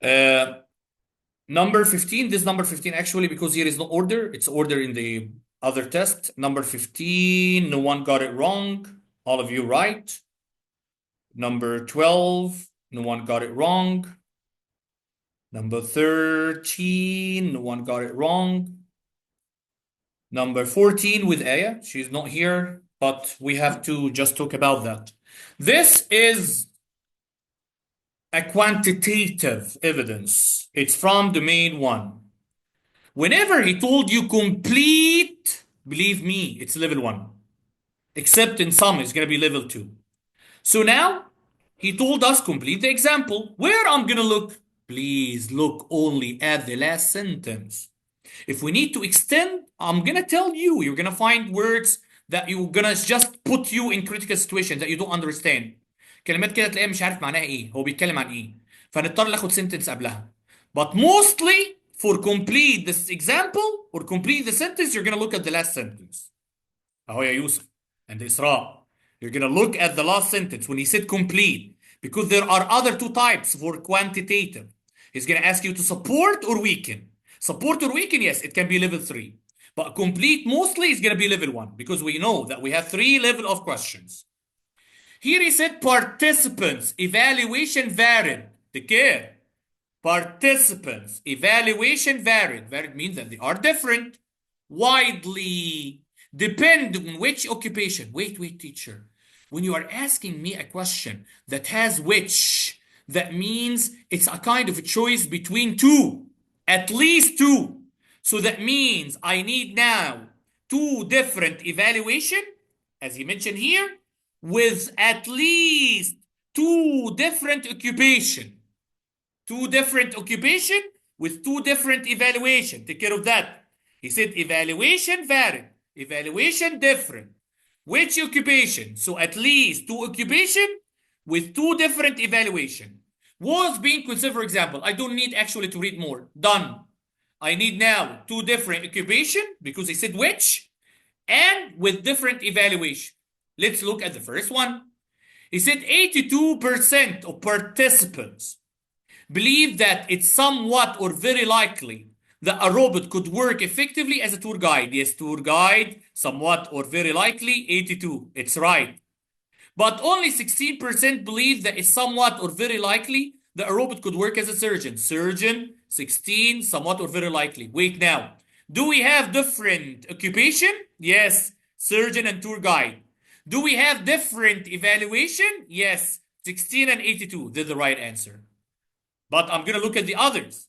Uh, Number 15, this number 15 actually, because here is no order, it's order in the other test. Number 15, no one got it wrong. All of you right. Number 12, no one got it wrong. Number 13, no one got it wrong. Number 14 with Aya, she's not here, but we have to just talk about that. This is a quantitative evidence. It's from domain 1. Whenever he told you complete, believe me, it's level 1. Except in some, it's going to be level 2. So now, he told us complete the example. Where I'm going to look? Please look only at the last sentence. If we need to extend, I'm going to tell you, you're going to find words that you're going to just put you in critical situations that you don't understand. كلمات كده تلاقيها مش عارف معناها ايه، هو بيتكلم عن ايه. فنضطر ناخد sentence قبلها. But mostly for complete this example or complete the sentence, you're going to look at the last sentence. أهو يا يوسف and إسراء. You're going to look at the last sentence when he said complete, because there are other two types for quantitative. He's going to ask you to support or weaken. Support or weaken, yes, it can be level 3. But complete mostly is going to be level 1, because we know that we have 3 level of questions. Here he said participants evaluation varied. Take care. Participants evaluation varied. Varied means that they are different, widely, depend on which occupation. Wait, teacher. When you are asking me a question that has which, that means it's a kind of a choice between 2, at least 2. So that means I need now 2 different evaluation, as he mentioned here, with at least 2 different occupation. 2 different occupation with 2 different evaluation. Take care of that. He said evaluation varied, evaluation different. Which occupation? So at least 2 occupation with 2 different evaluation. Was being considered, for example, I don't need actually to read more. Done. I need now 2 different occupation, because he said which, and with different evaluation. Let's look at the first one. He said 82% of participants believe that it's somewhat or very likely that a robot could work effectively as a tour guide. Yes, tour guide, somewhat or very likely, 82. It's right. But only 16% believe that it's somewhat or very likely that a robot could work as a surgeon. Surgeon, 16, somewhat or very likely. Wait now. Do we have different occupation? Yes, surgeon and tour guide. Do we have different evaluation? Yes, 16 and 82. They're the right answer. But I'm going to look at the others.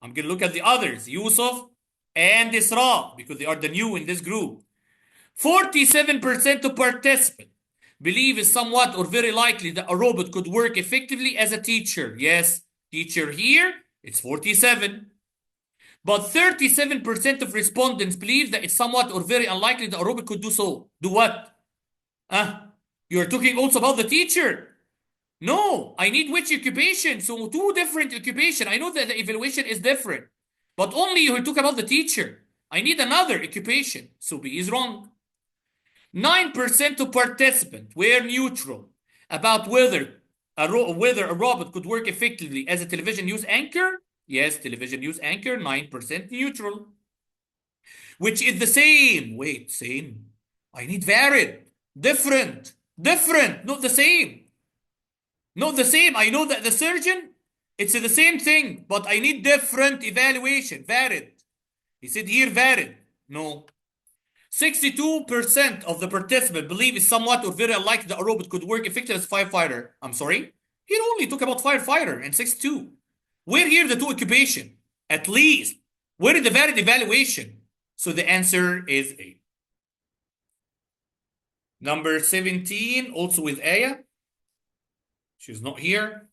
I'm going to look at the others, Yusuf and Isra, because they are the new in this group. 47% of participants believe it's somewhat or very likely that a robot could work effectively as a teacher. Yes, teacher here, it's 47. But 37% of respondents believe that it's somewhat or very unlikely that a robot could do so. Do what? You're talking also about the teacher. No, I need which occupation. So 2 different occupation. I know that the evaluation is different, but only you talk about the teacher. I need another occupation. So B is wrong. 9% of participants were neutral about whether a robot could work effectively as a television news anchor. Yes, television news anchor, 9% neutral. Which is the same. Wait, same. I need varied. Different, not the same. Not the same. I know that the surgeon, it's the same thing, but I need different evaluation. Varied. He said here varied. No. 62% of the participants believe it's somewhat or very unlikely that a robot could work effectively as a firefighter. I'm sorry? He only talk about firefighter and 62. Where here the 2 occupation? At least. Where is the varied evaluation? So the answer is A. Number 17, also with Aya. She's not here.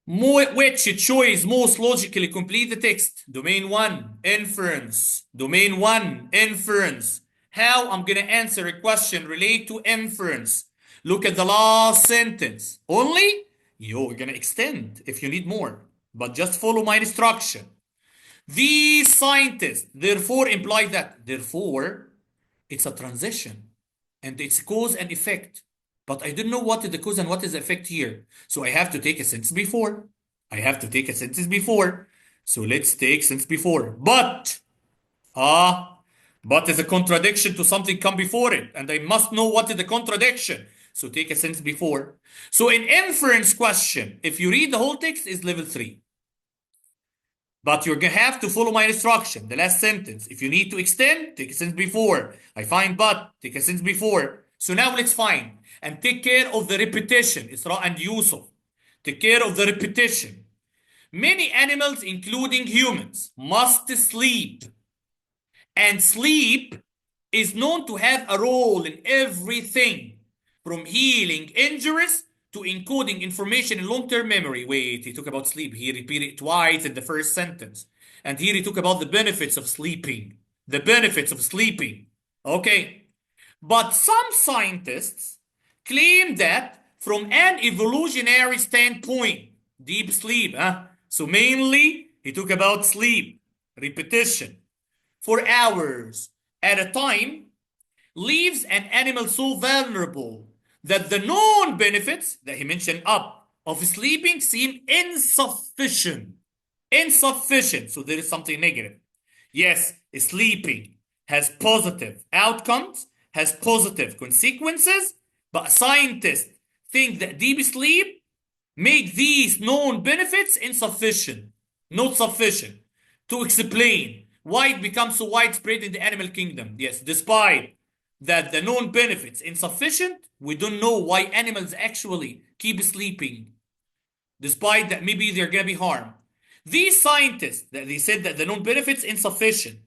Which choice most logically complete the text? Domain 1, inference. Domain 1, inference. How I'm going to answer a question related to inference. Look at the last sentence. Only you're going to extend if you need more. But just follow my instruction. These scientists therefore imply that. Therefore, it's a transition. And it's cause and effect. But I don't know what is the cause and what is the effect here. So I have to take a sentence before. I have to take a sentence before. So let's take sentence before. But is a contradiction to something come before it, and I must know what is the contradiction. So take a sentence before. So in inference question, if you read the whole text, is level 3. But you're gonna have to follow my instruction. The last sentence. If you need to extend, take a sentence before. I find but, take a sentence before. So now let's find and take care of the repetition. Isra and Yusuf. Take care of the repetition. Many animals, including humans, must sleep. And sleep is known to have a role in everything from healing injuries to encoding information in long-term memory. Wait, he talked about sleep. He repeated it twice in the first sentence. And here he talked about the benefits of sleeping. The benefits of sleeping. Okay. But some scientists claim that from an evolutionary standpoint, deep sleep, so mainly he talked about sleep, repetition, for hours at a time leaves an animal so vulnerable that the known benefits that he mentioned up of sleeping seem insufficient. Insufficient. So there is something negative. Yes, sleeping has positive outcomes, has positive consequences, but scientists think that deep sleep make these known benefits insufficient, not sufficient to explain why it becomes so widespread in the animal kingdom. Yes, despite that the known benefits insufficient, we don't know why animals actually keep sleeping. Despite that maybe they're going to be harmed. These scientists, that they said that the known benefits insufficient,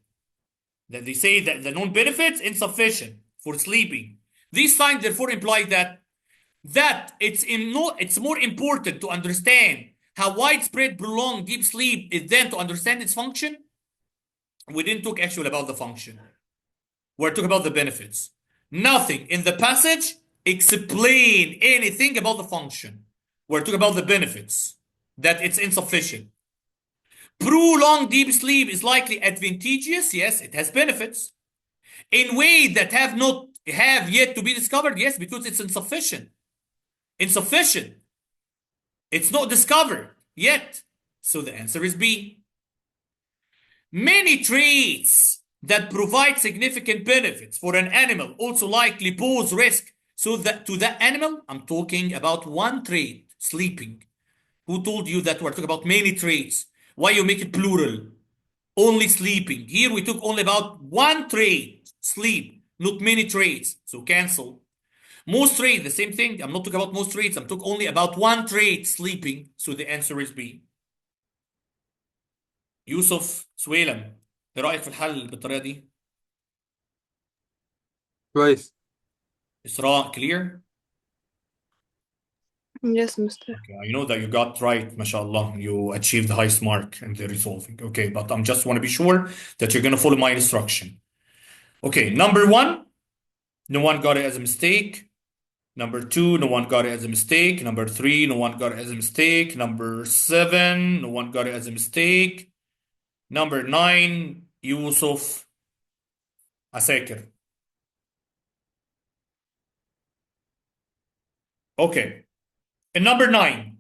that they say that the known benefits insufficient for sleeping. These scientists therefore imply that it's more important to understand how widespread prolonged deep sleep is than to understand its function. We didn't talk actually about the function. We're talking about the benefits. Nothing in the passage explain anything about the function. We're talking about the benefits, that it's insufficient. Prolonged deep sleep is likely advantageous. Yes, it has benefits. In ways that have yet to be discovered. Yes, because it's insufficient. Insufficient. It's not discovered yet. So the answer is B. Many traits that provide significant benefits for an animal also likely pose risk. So that to that animal, I'm talking about one trait, sleeping. Who told you that we're talking about many traits? Why you make it plural? Only sleeping. Here we took only about one trait, sleep, not many traits. So cancel. Most traits, the same thing. I'm not talking about most traits. I'm talking only about one trait, sleeping. So the answer is B. يوسف سويلم، ايه رأيك في الحل بالطريقة دي؟ كويس. إسراء, clear? Yes, Mr. Okay, I know that you got right, mashallah. You achieved the highest mark in the resolving. Okay, but I'm just want to be sure that you're going to follow my instruction. Okay, number 1, no one got it as a mistake. Number 2, no one got it as a mistake. Number 3, no one got it as a mistake. Number 7, no one got it as a mistake. Number 9, Yusuf Asakir. Okay. And number 9.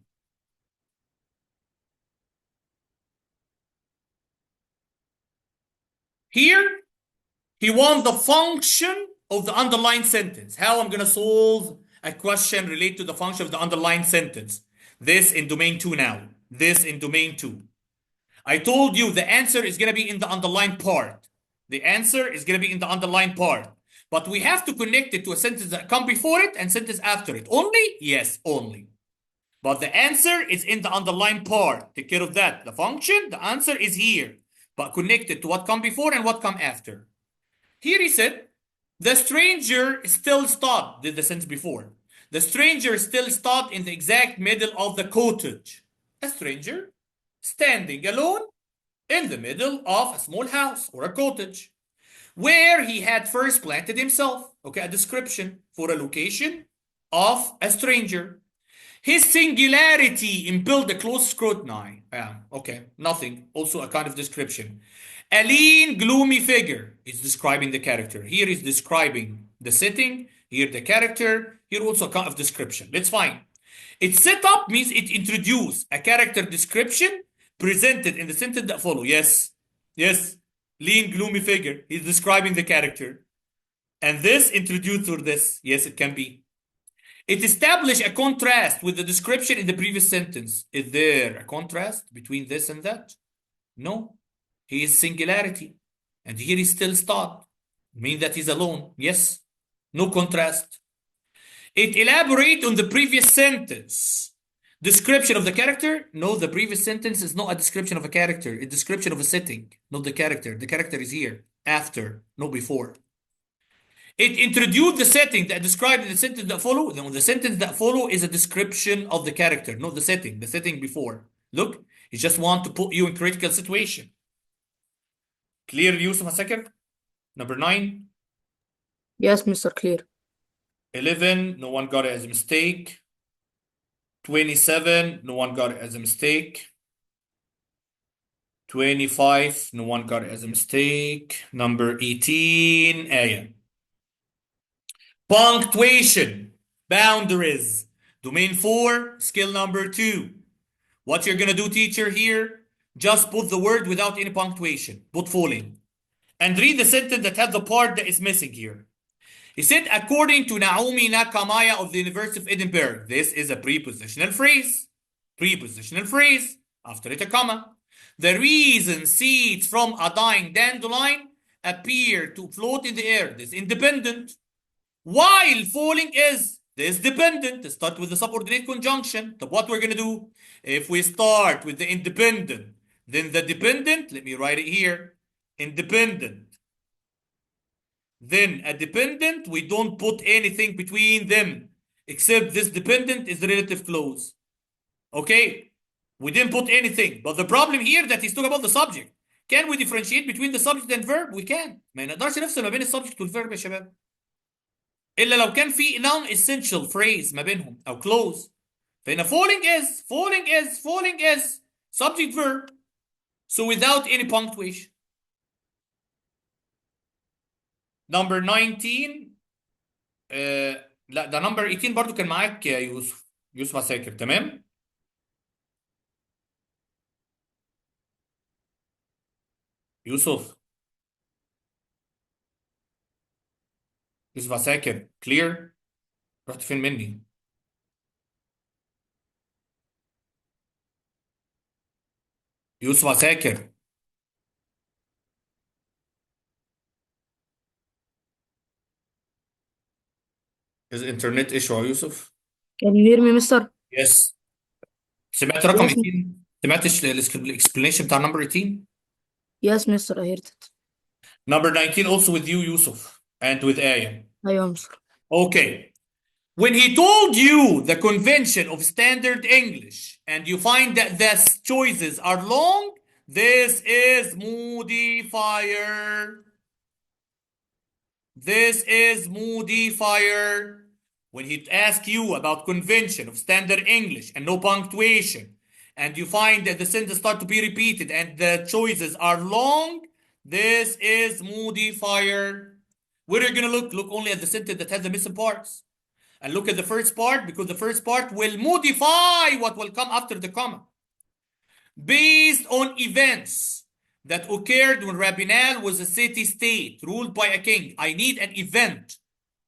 Here, he wants the function of the underlying sentence. How I'm going to solve a question related to the function of the underlying sentence. This in domain 2 now. This in domain 2. I told you the answer is going to be in the underlying part. The answer is going to be in the underlying part. But we have to connect it to a sentence that come before it and sentence after it. Only? Yes, only. But the answer is in the underlying part. Take care of that. The function, the answer is here. But connected to what come before and what come after. Here he said, the stranger still stood. Did the sentence before. The stranger still stood in the exact middle of the cottage. A stranger standing alone in the middle of a small house or a cottage where he had first planted himself. Okay, a description for a location of a stranger. His singularity impelled a close scrutiny. Okay, nothing. Also a kind of description. A lean, gloomy figure is describing the character. Here is describing the setting. Here the character. Here also a kind of description. That's fine. Its setup means it introduces a character description presented in the sentence that follow. Yes. Yes. Lean, gloomy figure. He's describing the character. And this introduced or this. Yes, it can be. It establishes a contrast with the description in the previous sentence. Is there a contrast between this and that? No. He is singularity. And here he's still stopped. Mean that he's alone. Yes. No contrast. It elaborates on the previous sentence. Description of the character? No, the previous sentence is not a description of a character. It's a description of a setting, not the character. The character is here, after, not before. It introduced the setting that described in the sentence that follow. The sentence that follow is a description of the character, not the setting before. Look, he just want to put you in critical situation. Clear, Yusuf, a second? Number 9. Yes, Mr. Clear. 11, no one got it as a mistake. 27, no one got it as a mistake. 25, no one got it as a mistake. Number 18, Aya. Punctuation, boundaries. Domain 4, skill number 2. What you're gonna do, teacher, here, just put the word without any punctuation. Put falling. And read the sentence that has the part that is missing here. He said, according to Naomi Nakamaya of the University of Edinburgh, this is a prepositional phrase. Prepositional phrase, after it a comma. The reason seeds from a dying dandelion appear to float in the air. This independent. While falling is this dependent. Start with the subordinate conjunction. So what we're going to do? If we start with the independent, then the dependent, let me write it here. Independent. Then a dependent, we don't put anything between them, except this dependent is the relative clause. Okay? We didn't put anything. But the problem here that he's talking about the subject. Can we differentiate between the subject and verb? We can. ما نقدرش نفصل ما بين السبجect والverb يا شباب. إلا لو كان في non-essential phrase ما بينهم أو clause. فهنا falling is subject verb. So without any punctuation. Number 19 لا ده number 18 برضو كان معاك يا يوسف عساكر تمام. يوسف عساكر clear. رحت فين مني؟ يوسف عساكر. Is internet issue يا يوسف؟ Can you hear me, Mr.? Yes. سمعت رقم Yes, 18؟ سمعتش الاكسبلانيشن بتاع number 18؟ yes, Mr. I heard it. Number 19 also with you, Yusuf, and with Aya. أيوة, Mr. Okay. When he told you the convention of standard English and you find that the choices are long, this is modifier. This is modifier. When he asks you about convention of standard English and no punctuation, and you find that the sentences start to be repeated and the choices are long, this is modifier. Where are you going to look? Look only at the sentence that has the missing parts. And look at the first part, because the first part will modify what will come after the comma. Based on events that occurred when Rabinal was a city-state ruled by a king. I need an event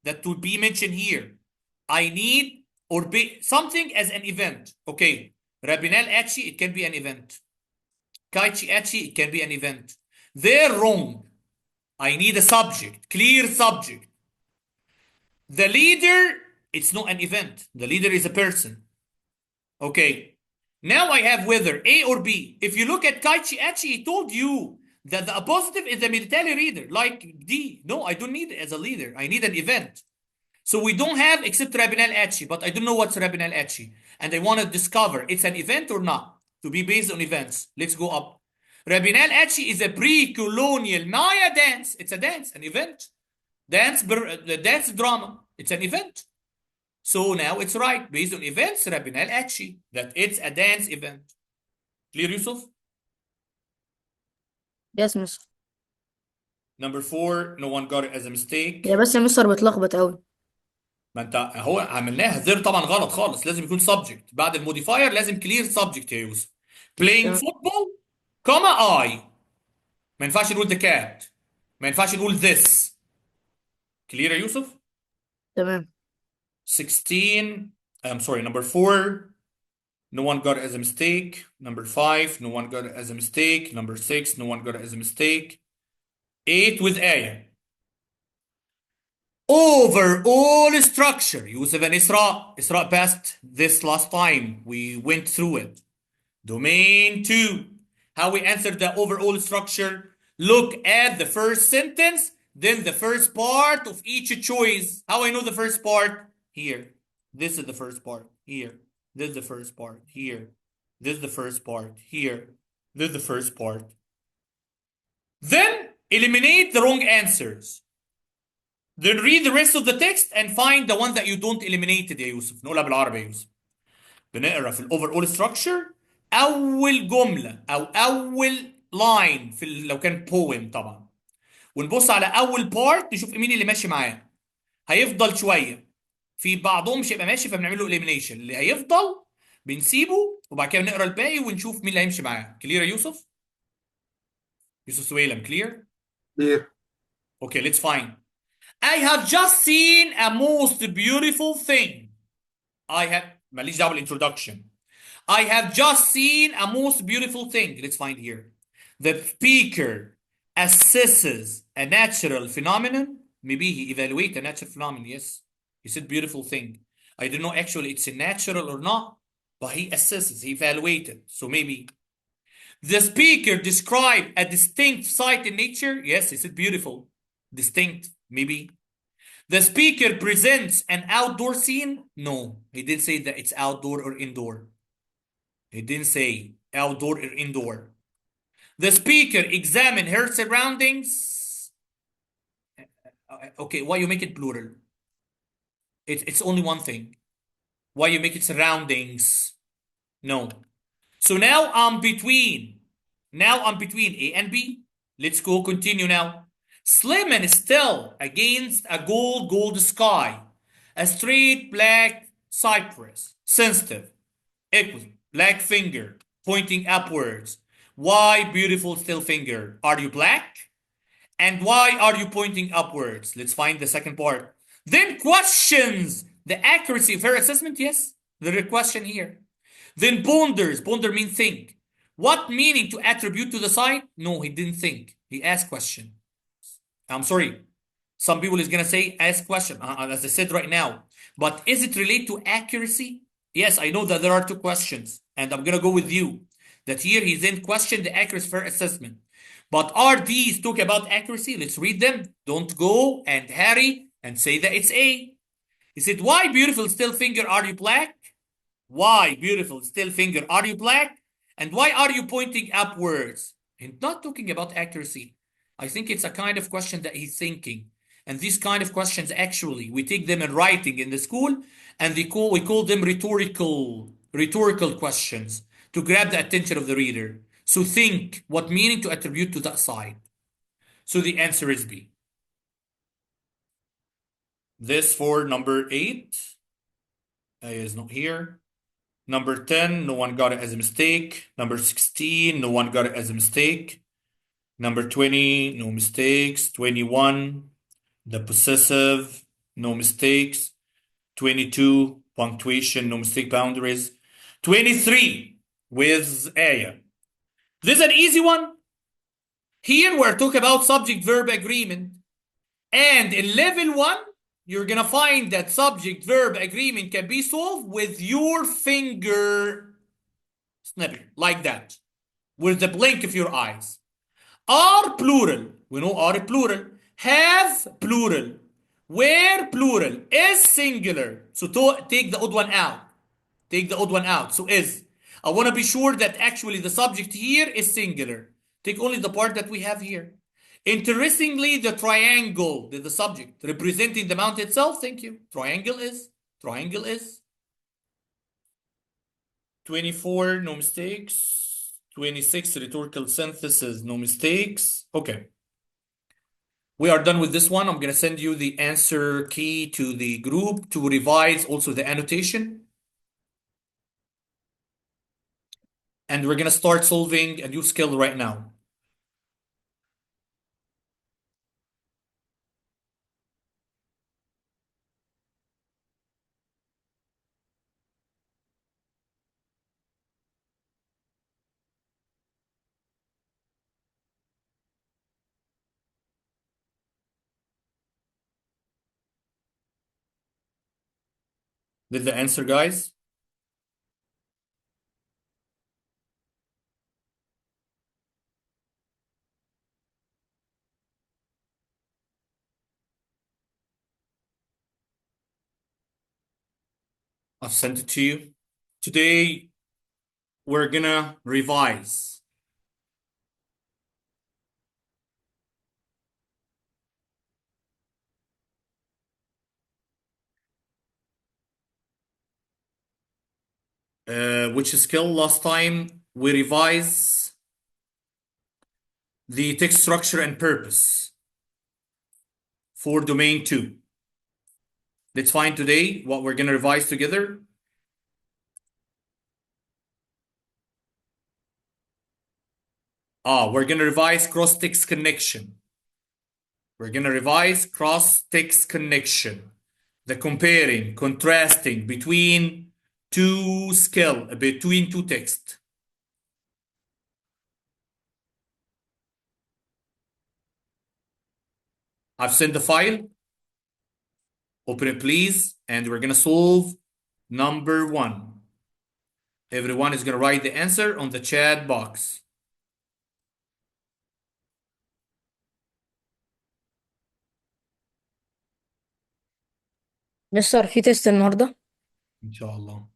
that would be mentioned here. I need or be something as an event. Okay. Rabinal Achi, it can be an event. Kaichi Achi, it can be an event. They're wrong. I need a subject, clear subject. The leader, it's not an event. The leader is a person. Okay. Now I have whether A or B. If you look at Kaichi Achi, he told you that the appositive is a military leader, like D. No, I don't need it as a leader. I need an event. So we don't have except Rabinal Achi, but I don't know what's Rabinal Achi. And I want to discover it's an event or not, to be based on events. Let's go up. Rabinal Achi is a pre-colonial Maya dance. It's a dance, an event. Dance drama. It's an event. So now it's right. Based on events, Rabinal Achi, that it's a dance event. Clear, Yusuf? Yes, Mr. Number 4, no one got it as a mistake. يا بس يا مستر بتلخبط أوي. ما انت اهو عملناها زيرو طبعا غلط خالص، لازم يكون subject بعد الموديفاير، لازم clear subject يا يوسف. playing تمام. football كوما I. ما ينفعش نقول the cat، ما ينفعش نقول this. clear يا يوسف؟ تمام. 16. I'm sorry, number 4. No one got it as a mistake. Number 5. No one got it as a mistake. Number 6. No one got it as a mistake. 8 with آية. Overall structure. Yusuf and Isra. Isra passed this last time. We went through it. Domain 2. How we answered the overall structure. Look at the first sentence, then the first part of each choice. How I know the first part? Here. This is the first part. Here. This is the first part. Here. This is the first part. Here. This is the first part. Then eliminate the wrong answers. Then read the rest of the text and find the one that you don't eliminate يا يوسف. نقولها بالعربي يا يوسف. بنقرا في الاوفر ستراكشر اول جمله او اول لاين في لو كان بويم طبعا، ونبص على اول بارت نشوف مين اللي ماشي معاه. هيفضل شويه في بعضهم مش هيبقى ماشي فبنعمل له اليمينيشن، اللي هيفضل بنسيبه وبعد كده نقرا الباقي ونشوف مين اللي هيمشي معاه. كلير يا يوسف؟ يوسف سويلم كلير؟ كلير. Okay, let's find. I have just seen a most beautiful thing. I have ماليش دعوه بالintroduction. I have just seen a most beautiful thing. Let's find here. The speaker assesses a natural phenomenon. Maybe he evaluates a natural phenomenon. Yes. He said beautiful thing. I don't know actually it's a natural or not, but he assesses, he evaluated. So maybe. The speaker described a distinct sight in nature. Yes, he said beautiful. Distinct, maybe. The speaker presents an outdoor scene. No, he didn't say that it's outdoor or indoor. He didn't say outdoor or indoor. The speaker examined her surroundings. Okay, why you make it plural? It's only one thing. Why you make it surroundings? No. So now I'm between. Now I'm between A and B. Let's go continue now. Slim and still against a gold sky. A straight black cypress. Sensitive. Equal. Black finger pointing upwards. Why beautiful still finger? Are you black? And why are you pointing upwards? Let's find the second part. Then questions the accuracy of her assessment. Yes, the question here. Then ponders. Ponder means think. What meaning to attribute to the site? No, he didn't think. He asked question. I'm sorry. Some people is gonna say ask question, as I said right now. But is it related to accuracy? Yes, I know that there are two questions, and I'm gonna go with you. That here he then questioned the accuracy for assessment. But are these talk about accuracy? Let's read them. Don't go and hurry and say that it's A. He said, why beautiful still finger are you black? Why beautiful still finger are you black? And why are you pointing upwards? And not talking about accuracy. I think it's a kind of question that he's thinking. And these kind of questions, actually, we take them in writing in the school, and we call them rhetorical questions to grab the attention of the reader. So think what meaning to attribute to that side. So the answer is B. This for number 8 is not here. Number 10, no one got it as a mistake. Number 16, no one got it as a mistake. Number 20, no mistakes. 21, the possessive, no mistakes. 22, punctuation, no mistake boundaries. 23, with Aya. This is an easy one. Here we're talking about subject-verb agreement. And in level 1, you're going to find that subject-verb agreement can be solved with your finger snapping, like that, with the blink of your eyes. Are plural. We know are plural. Have plural. Where plural. Is singular. So take the odd one out. Take the odd one out. So is. I want to be sure that actually the subject here is singular. Take only the part that we have here. Interestingly, the triangle, the subject, representing the mount itself. Thank you. Triangle is. 24, no mistakes. 26, rhetorical synthesis, no mistakes. Okay. We are done with this one. I'm going to send you the answer key to the group to revise also the annotation. And we're going to start solving a new skill right now. Did the answer, guys? I've sent it to you. Today, we're going to revise. Which skill last time we revise the text structure and purpose for domain 2. Let's find today what we're going to revise together. We're going to revise cross-text connection. We're going to revise cross-text connection. The comparing, contrasting between between two text. I've sent the file. Open it, please. And we're going to solve number 1. Everyone is going to write the answer on the chat box. مستر في تيست النهارده؟ إن شاء الله.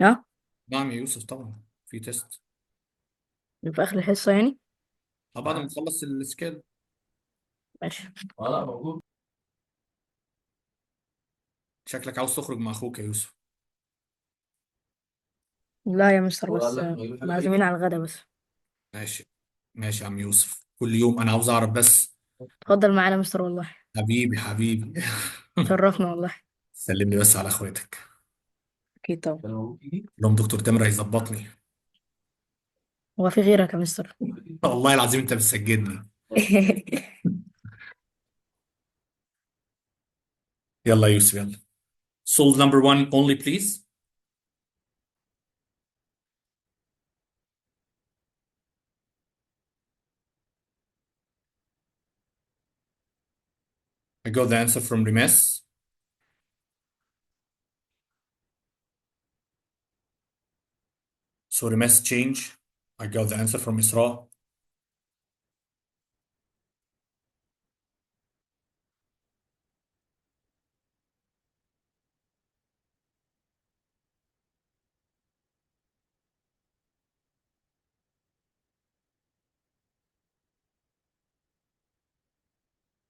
ها؟ نعم يا يوسف، طبعا في تيست. في آخر الحصة يعني؟ بعد ما نخلص السكيل. ماشي. شكلك عاوز تخرج مع أخوك يا يوسف. لا يا مستر، بس معزومين على الغدا بس. ماشي ماشي يا عم يوسف، كل يوم أنا عاوز أعرف بس. اتفضل معانا يا مستر والله. حبيبي حبيبي. شرفنا والله. سلمني بس على اخواتك. أكيد طبعا. لهم دكتور تامر هيظبطني. هو في غيرك يا مستر؟ والله العظيم انت بتسجدني. يلا يا يوسف يلا. Solve number 1 only please. I got the answer from Rimes. So Rimes change. I got the answer from Isra.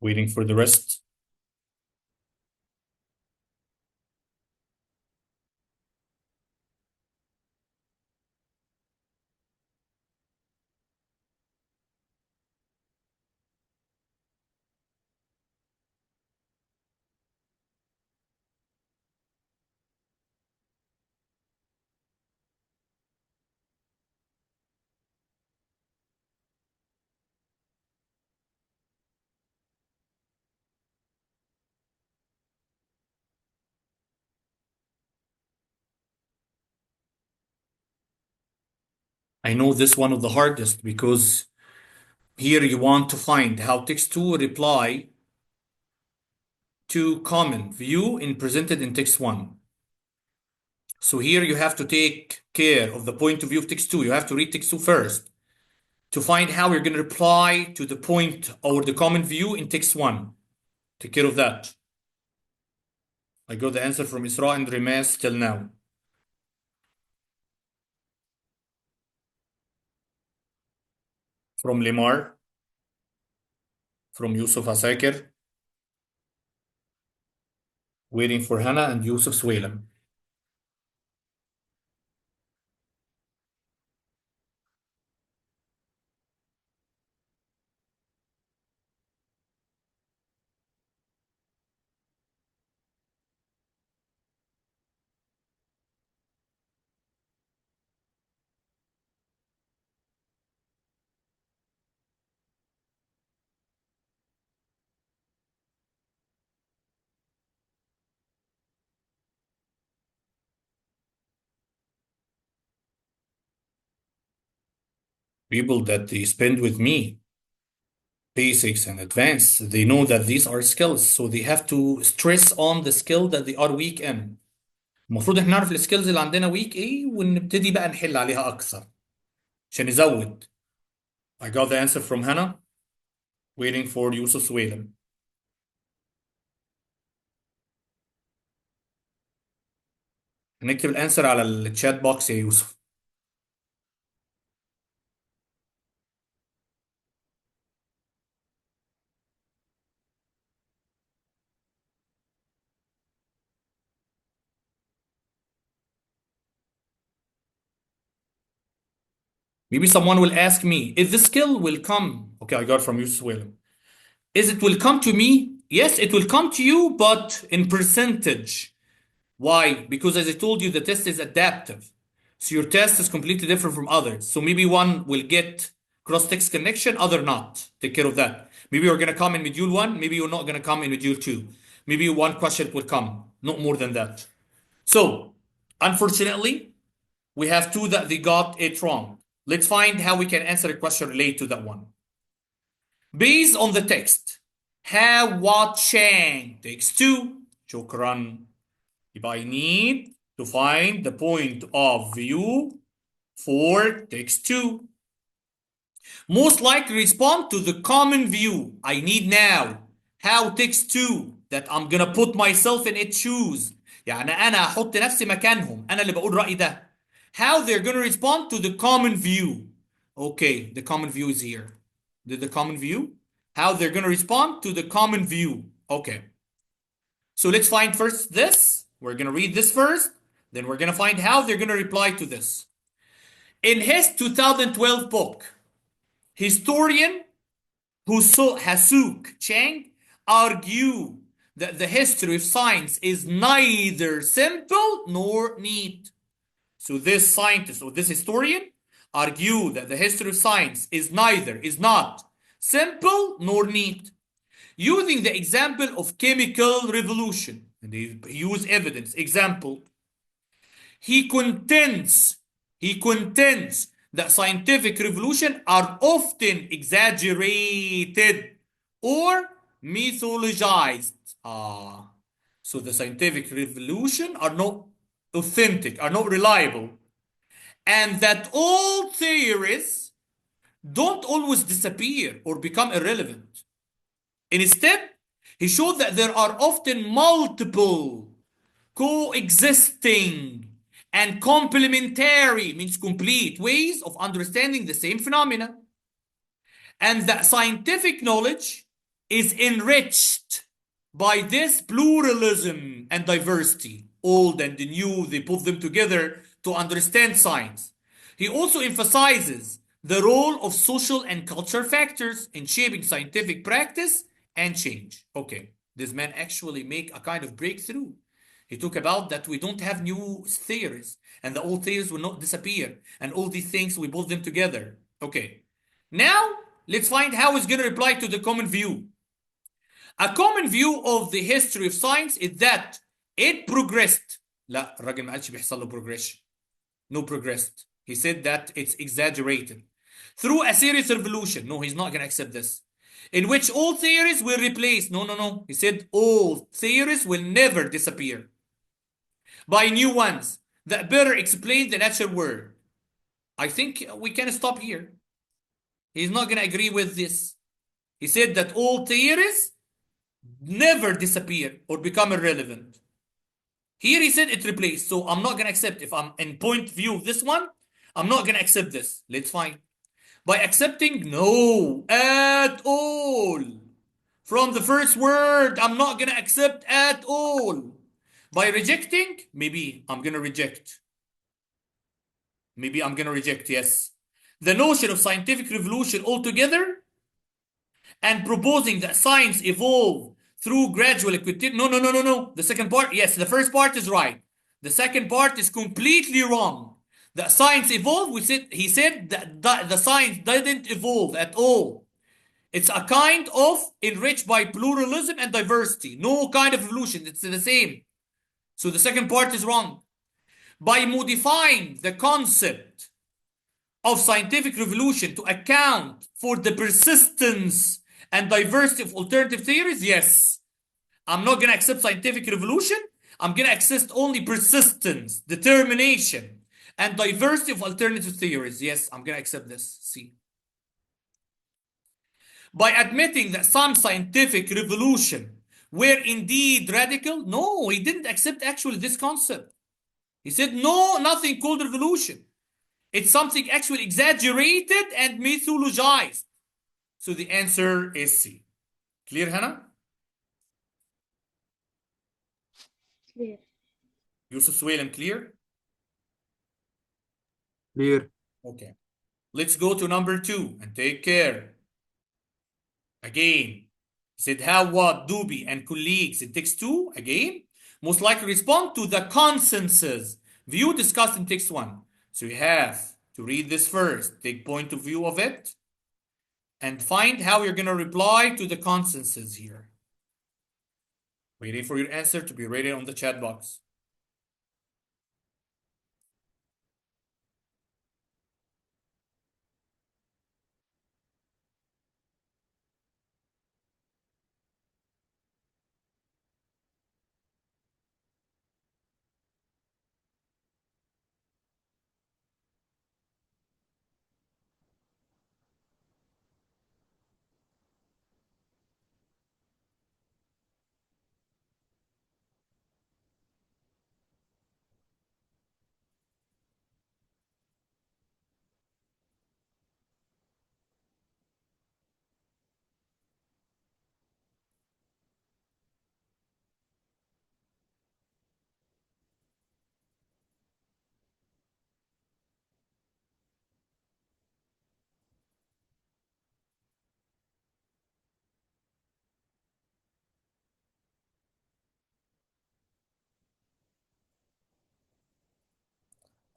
Waiting for the rest. I know this one of the hardest because here you want to find how text 2 reply to common view in presented in text 1. So here you have to take care of the point of view of text 2. You have to read text 2 first to find how you're going to reply to the point or the common view in text 1. Take care of that. I got the answer from Isra and Rimas till now. From Limar. From Yusuf Asakir. Waiting for Hannah and Yusuf Swalam. People that they spend with me, basics and advanced, they know that these are skills, so they have to stress on the skill that they are weak in. المفروض احنا نعرف السكيلز اللي عندنا ويك ايه ونبتدي بقى نحل عليها اكثر عشان نزود. I got the answer from Hannah. Waiting for Yusuf Suwailam. هنكتب الانسر على الشات بوكس يا يوسف. Maybe someone will ask me if the skill will come. Okay, I got it from Yusuf Suwailam. Is it will come to me? Yes, it will come to you, but in percentage. Why? Because as I told you, the test is adaptive. So your test is completely different from others. So maybe one will get cross-text connection, other not. Take care of that. Maybe you're going to come in module 1, maybe you're not going to come in module 2. Maybe one question will come, not more than that. So, unfortunately, we have two that they got it wrong. Let's find how we can answer a question related to that one. Based on the text, have watching takes 2. Shukran. If I need to find the point of view for text 2. Most likely respond to the common view. I need now how text 2 that I'm gonna put myself in its shoes. يعني أنا أحط نفسي مكانهم. أنا اللي بقول رأيي ده. How they're gonna respond to the common view. Okay, the common view is here. The common view. How they're gonna respond to the common view. Okay. So let's find first this. We're going to read this first. Then we're going to find how they're going to reply to this. In his 2012 book, historian Hasuk Chang argued that the history of science is neither simple nor neat. So this scientist or this historian argued that the history of science is not simple nor neat. Using the example of chemical revolution, and they use evidence. Example, he contends that scientific revolution are often exaggerated or mythologized. So the scientific revolution are not authentic, are not reliable, and that all theories don't always disappear or become irrelevant. Instead, he showed that there are often multiple coexisting and complementary, means complete, ways of understanding the same phenomena. And that scientific knowledge is enriched by this pluralism and diversity. Old and new, they put them together to understand science. He also emphasizes the role of social and cultural factors in shaping scientific practice and change. Okay, this man actually make a kind of breakthrough. He talked about that we don't have new theories and the old theories will not disappear and all these things we put them together. Okay, now let's find how it's going to reply to the common view. A common view of the history of science is that it progressed. لا الراجل ما قالش بيحصل له progression. No progressed. He said that it's exaggerated. Through a series of evolution. No, he's not going to accept this. In which all theories will replace. No. He said all theories will never disappear. By new ones that better explain the natural world. I think we can stop here. He's not going to agree with this. He said that all theories never disappear or become irrelevant. Here he said it replaced. So I'm not going to accept. If I'm in point view of this one, I'm not going to accept this. Let's find. By accepting, no, at all. From the first word, I'm not going to accept at all. By rejecting, maybe I'm going to reject. Maybe I'm going to reject, yes. The notion of scientific revolution altogether and proposing that science evolve through gradual equity. No. The second part, yes, the first part is right. The second part is completely wrong. That science evolved, he said that the science didn't evolve at all. It's a kind of enriched by pluralism and diversity. No kind of evolution, it's the same. So the second part is wrong. By modifying the concept of scientific revolution to account for the persistence and diversity of alternative theories? Yes. I'm not going to accept scientific revolution. I'm going to accept only persistence, determination, and diversity of alternative theories. Yes, I'm going to accept this. See. By admitting that some scientific revolution were indeed radical, no, he didn't accept actually this concept. He said, no, nothing called revolution. It's something actually exaggerated and mythologized. So the answer is C. Clear, Hannah? Clear. Yusuf Suwailem, clear? Clear. Okay. Let's go to number 2 and take care. Again, he said how what Doobie and colleagues in text 2, again, most likely respond to the consensus view discussed in text 1. So you have to read this first, take point of view of it, and find how you're going to reply to the consensus here. Waiting for your answer to be ready on the chat box.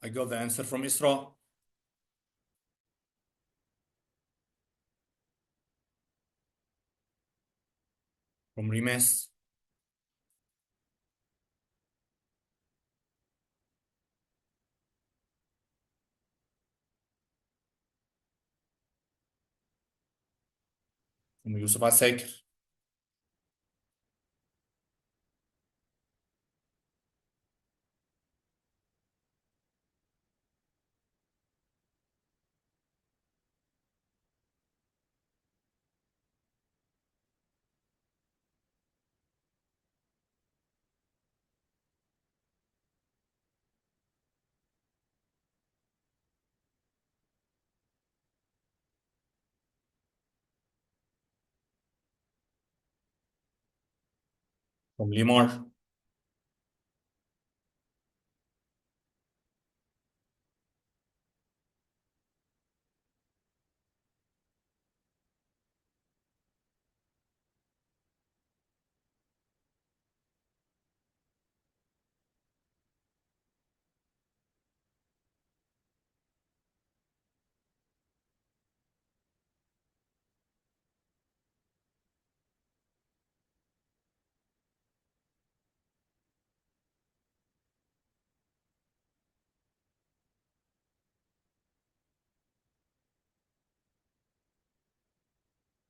I got the answer from Isra. From Rimes. From Yusuf Asakir. From Limar.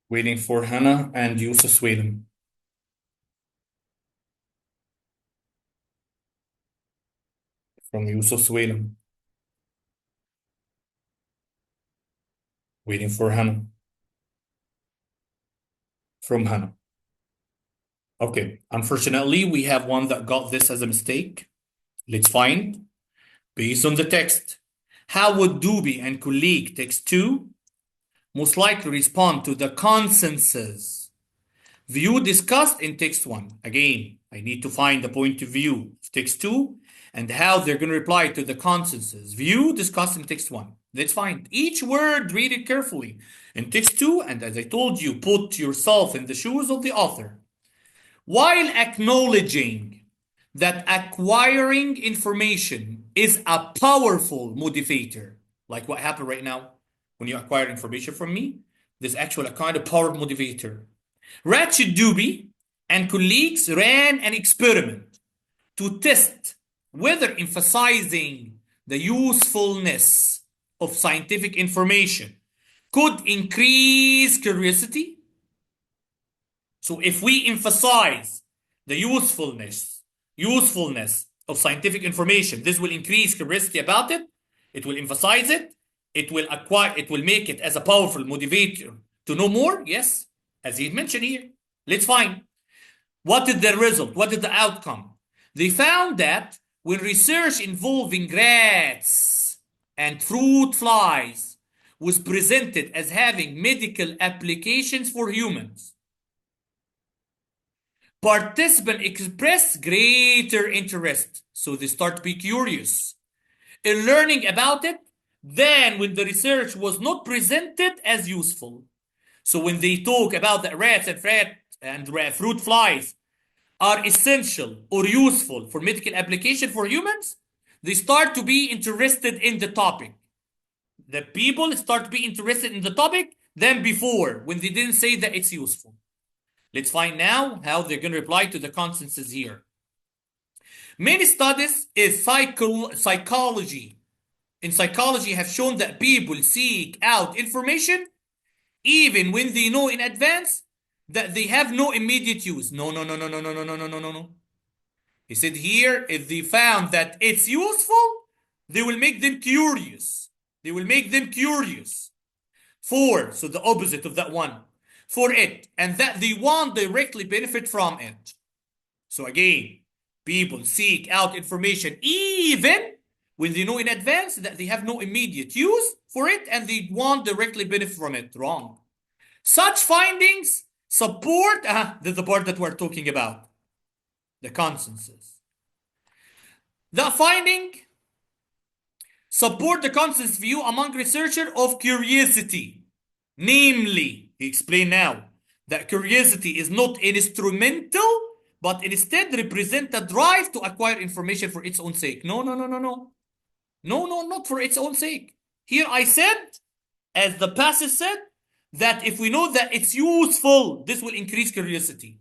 Waiting for Hannah and Yusuf Sweden. From Yusuf Sweden. Waiting for Hannah. From Hannah. Okay, unfortunately, we have one that got this as a mistake. Let's find, based on the text, how would Doobie and colleague text 2 most likely respond to the consensus view discussed in text 1? Again, I need to find the point of view of text 2 and how they're going to reply to the consensus view discussed in text 1. Let's find each word, read it carefully in text 2, and as I told you, put yourself in the shoes of the author. While acknowledging that acquiring information is a powerful motivator, like what happened right now when you acquire information from me, there's actually a kind of power motivator. Ratchet Doobie and colleagues ran an experiment to test whether emphasizing the usefulness of scientific information could increase curiosity. So if we emphasize the usefulness of scientific information, this will increase curiosity about it. It will emphasize it. It will make it as a powerful motivator to know more. Yes, as he mentioned here. Let's find what is the result? What is the outcome? They found that when research involving rats and fruit flies was presented as having medical applications for humans, participants express greater interest. So they start to be curious in learning about it than when the research was not presented as useful. So when they talk about that rats and fruit flies are essential or useful for medical application for humans, they start to be interested in the topic. The people start to be interested in the topic than before when they didn't say that it's useful. Let's find now how they're going to reply to the consensus here. Many studies in psychology have shown that people seek out information even when they know in advance that they have no immediate use. No, no, no, no, no, no, no, no, no, no, no, no. He said here, if they found that it's useful, they will make them curious. They will make them curious so the opposite of that one, for it, and that they won't directly benefit from it. So again, people seek out information even when they know in advance that they have no immediate use for it and they won't directly benefit from it. Wrong. Such findings support, the part that we're talking about, the consensus. The finding support the consensus view among researchers of curiosity. Namely, he explained now, that curiosity is not instrumental, but instead represent a drive to acquire information for its own sake. No, no, no, no, no. No, no, not for its own sake. Here I said, as the passage said, that if we know that it's useful, this will increase curiosity.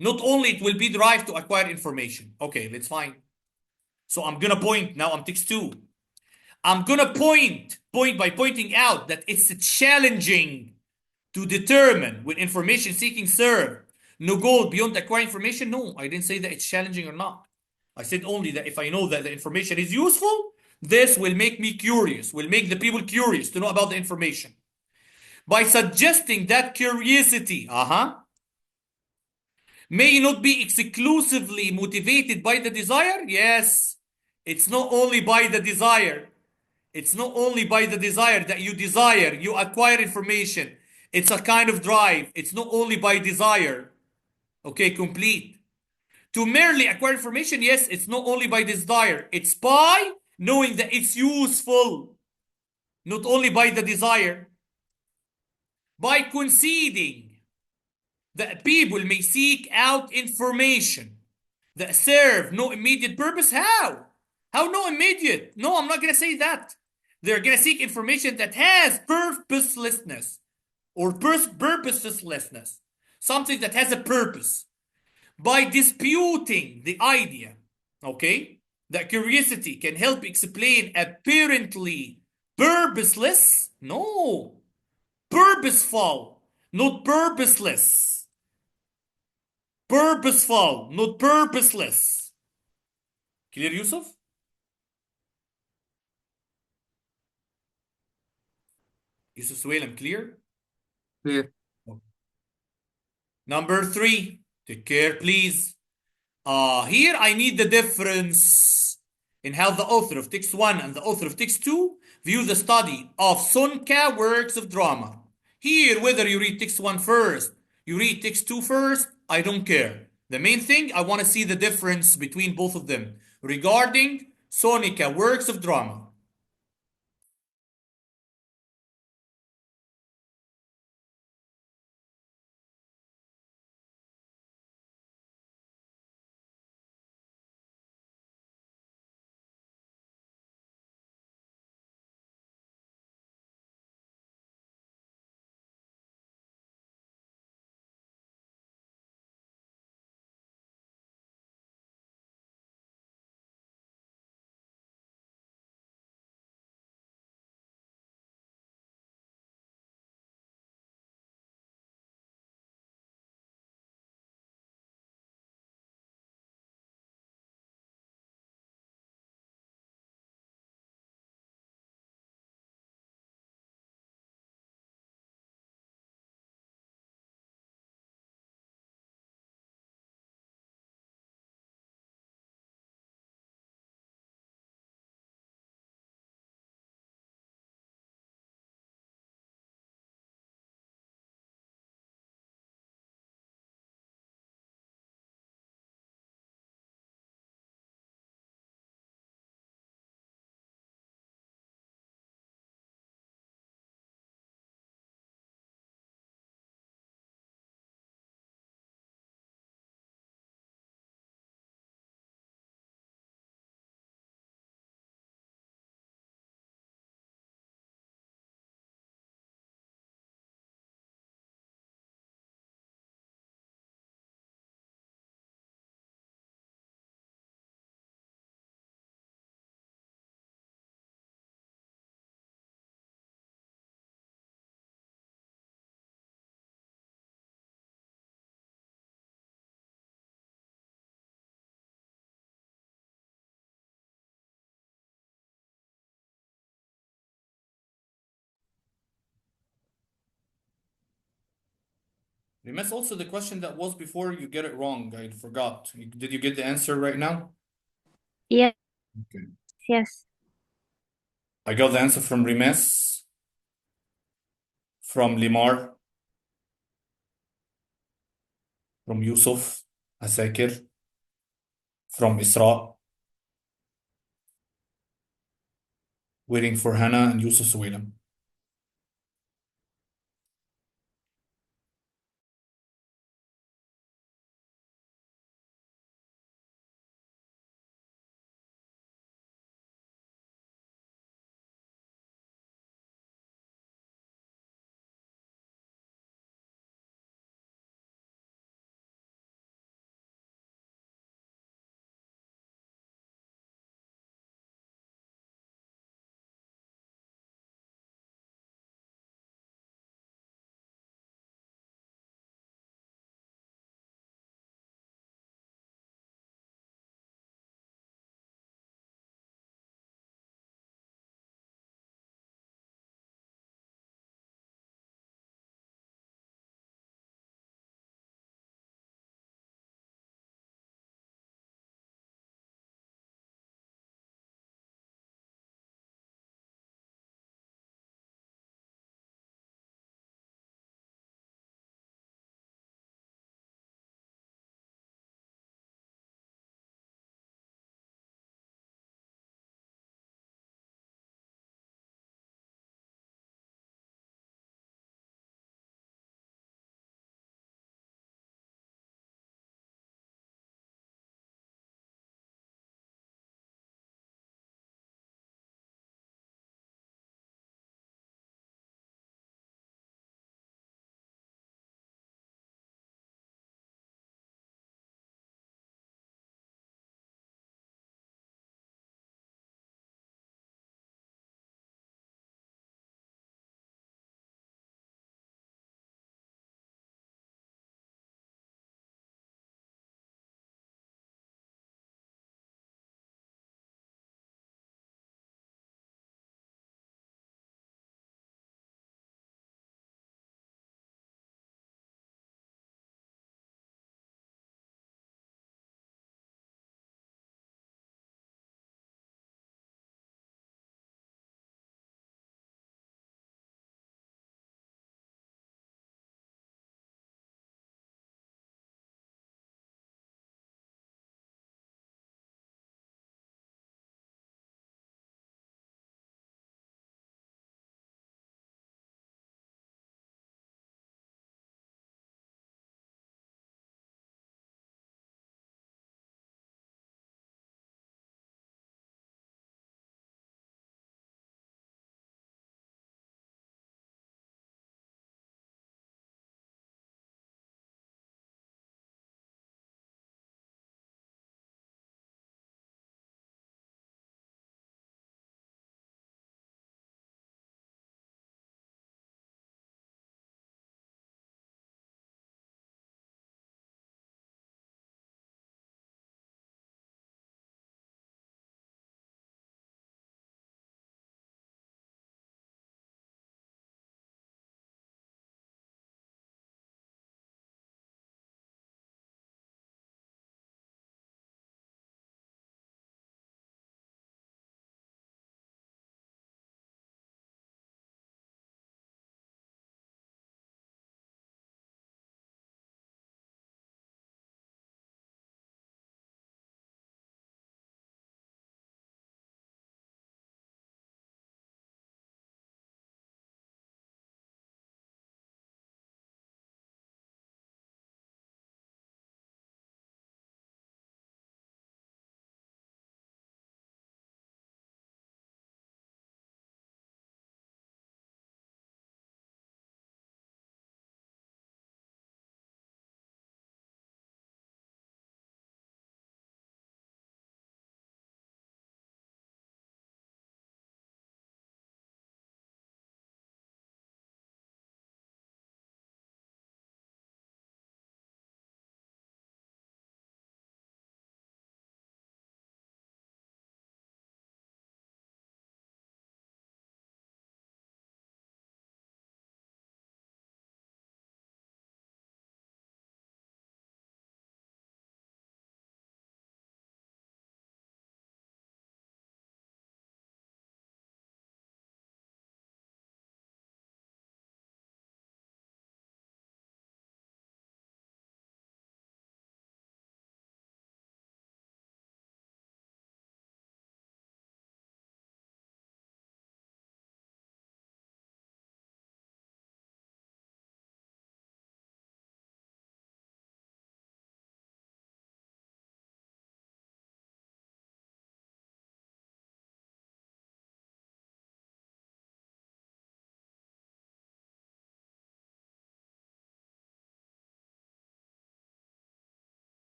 Not only it will be drive to acquire information. Okay, let's find. So I'm gonna point, now I'm text 2. I'm gonna point by pointing out that it's challenging to determine when information seeking serve no goal beyond acquiring information. No, I didn't say that it's challenging or not. I said only that if I know that the information is useful, this will make me curious, will make the people curious to know about the information. By suggesting that curiosity, may not be exclusively motivated by the desire. Yes, it's not only by the desire. It's not only by the desire that you desire, you acquire information. It's a kind of drive. It's not only by desire. Okay, complete. To merely acquire information, yes, it's not only by desire. It's by knowing that it's useful. Not only by the desire. By conceding that people may seek out information that serve no immediate purpose. How? How no immediate? No, I'm not going to say that. They're going to seek information that has purposelessness or purposelessness, something that has a purpose. By disputing the idea, okay, that curiosity can help explain apparently purposeless, no, purposeful, not purposeless. Purposeful, not purposeless. Clear, Yusuf? Yusuf Suhail, I'm clear? Clear. Number 3, take care, please. Here I need the difference in how the author of text 1 and the author of text 2 view the study of Sonka works of drama. Here, whether you read text 1 first, you read text 2 first, I don't care. The main thing, I want to see the difference between both of them regarding Sonica works of drama. Rimes, also the question that was before, you get it wrong. I forgot. Did you get the answer right now? Yes, Okay. yes. I got the answer from Rimes, from Limar, from Yusuf Asakir, from Isra, waiting for Hannah and Yusuf Suwailam.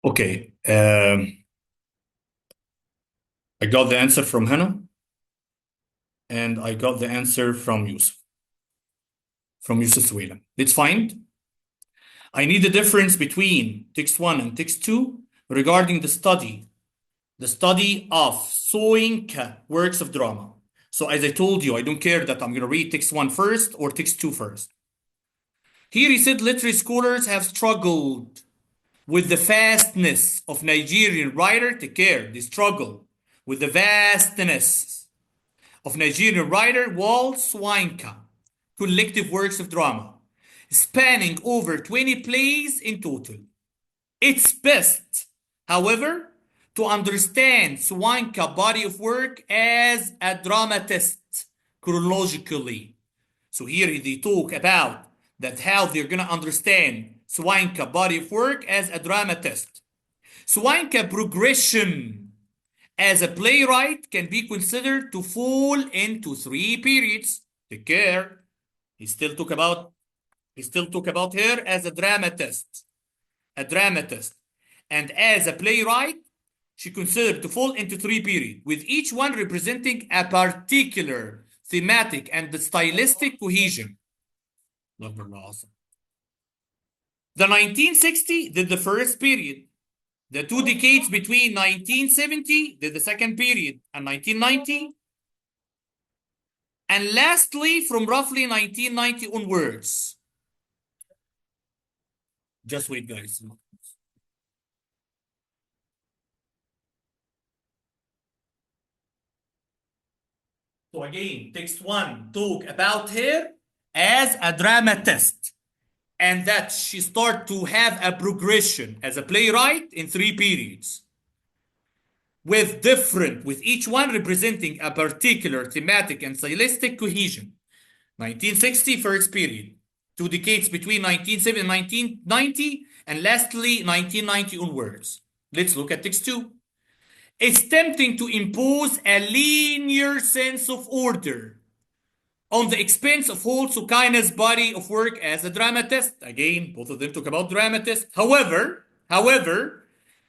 Okay. I got the answer from Hannah, and I got the answer from Yusuf, Suela. Let's find. I need the difference between text 1 and text 2 regarding the study of Soinka works of drama. So as I told you, I don't care that I'm going to read text 1 first or text 2 first. Here he said literary scholars have struggled with the vastness of Nigerian writer. Take care, they struggle with the vastness of Nigerian writer Wal Soyinka collective works of drama, spanning over 20 plays in total. It's best, however, to understand Soyinka body of work as a dramatist chronologically. So here they talk about that how they're going to understand Soyinka body of work as a dramatist. Soyinka progression as a playwright can be considered to fall into three periods. Take care. He still talk about her as a dramatist. And as a playwright, she considered to fall into three periods, with each one representing a particular thematic and stylistic cohesion. The 1960 did the first period. The 2 decades between 1970 did the second period, and 1990. And lastly, from roughly 1990 onwards. Just wait, guys. So again, text 1 talk about her as a dramatist, and that she start to have a progression as a playwright in three periods, with each one representing a particular thematic and stylistic cohesion. 1960 first period, 2 decades between 1970 and 1990, and lastly 1990 onwards. Let's look at text 2. It's tempting to impose a linear sense of order on the expense of whole Sukaina's body of work as a dramatist. Again, both of them talk about dramatist. However,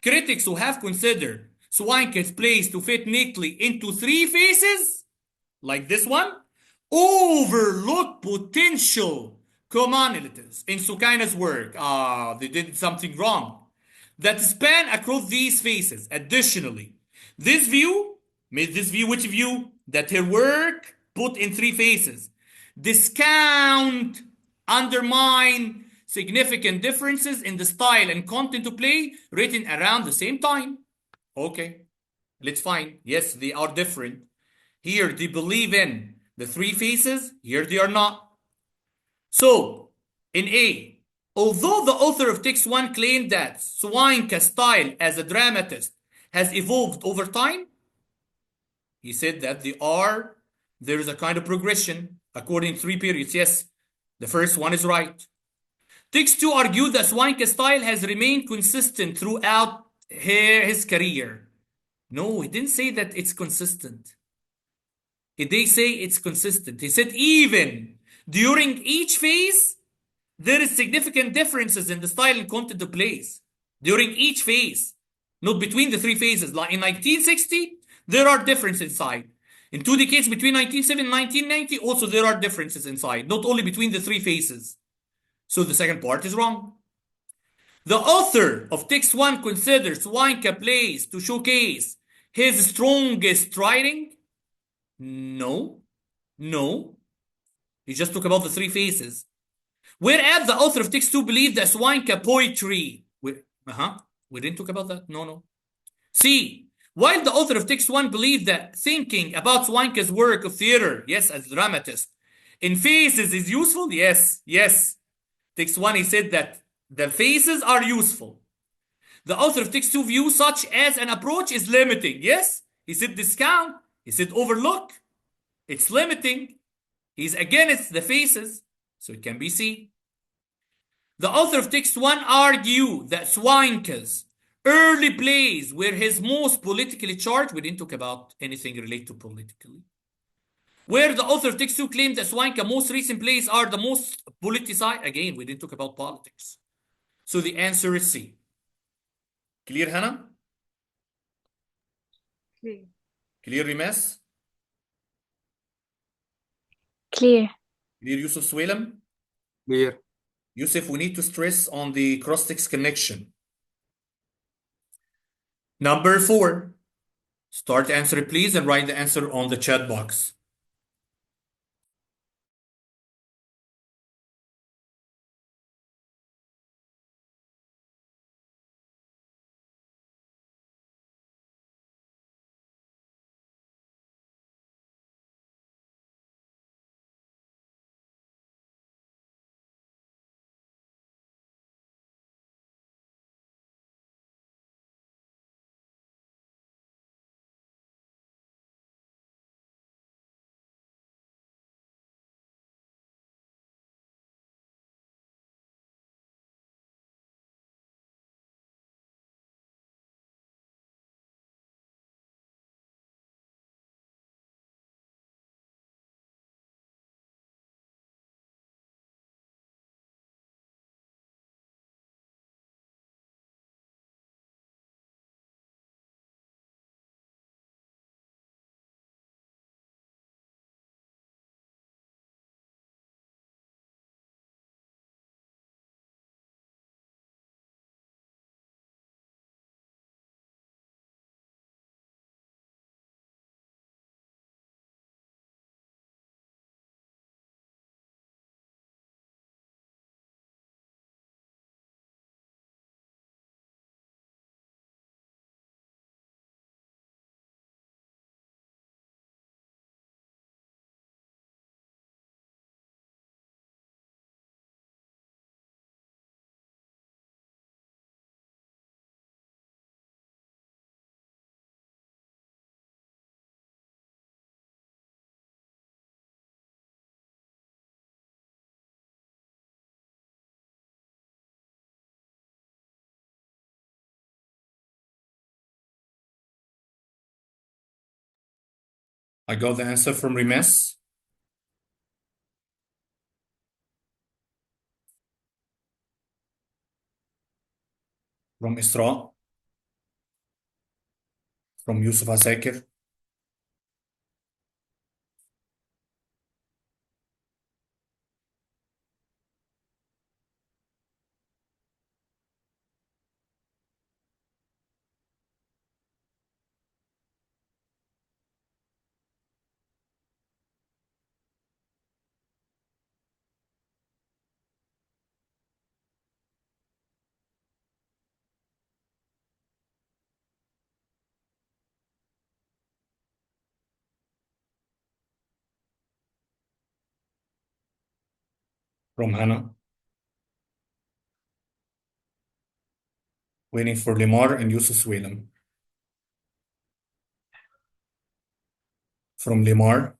critics who have considered Swanka's plays to fit neatly into three phases, like this one, overlook potential commonalities in Sukaina's work. They did something wrong that span across these phases. Additionally, this view, which view? That her work put in three phases discount, undermine significant differences in the style and content of play written around the same time. Okay, let's find. Yes, they are different. Here they believe in the three phases, here they are not. So, in A, although the author of text 1 claimed that Swanka's style as a dramatist has evolved over time, he said that there is a kind of progression according to three periods. Yes, the first one is right. Text 2 argued that Swanka's style has remained consistent throughout his career. No, he didn't say that it's consistent. He did say it's consistent. He said even during each phase, there is significant differences in the style and content of plays. During each phase, not between the three phases. Like in 1960, there are differences inside. In 2 decades between 1970 and 1990, also there are differences inside, not only between the three phases. So the second part is wrong. The author of text 1 considers Swanka plays to showcase his strongest writing. No. He just talked about the three phases. Whereas the author of text 2 believed that Swanka poetry. We didn't talk about that. No. C. While the author of text 1 believed that thinking about Swanka's work of theater, yes, as a dramatist, in phases is useful, yes. Text 1, he said that the phases are useful. The author of text 2 views such as an approach is limiting. Yes, he said discount. He said overlook. It's limiting. He's against the phases, so it can be C. The author of text 1 argued that Swanka's early plays were his most politically charged. We didn't talk about anything related to politically. Where the author of text 2 claimed that Swanka's most recent plays are the most politicized. Again, we didn't talk about politics. So the answer is C. Clear, Hannah? Clear. Clear, Rimas? Clear. Clear, Yusuf Swelem? Clear. Yusuf, we need to stress on the cross-text connection. Number 4. Start answer, please, and write the answer on the chat box. I got the answer from Rimes. From Isra. From Yusuf Asakir. From Hannah. Waiting for Limar and Yusuf Swelem. From Limar.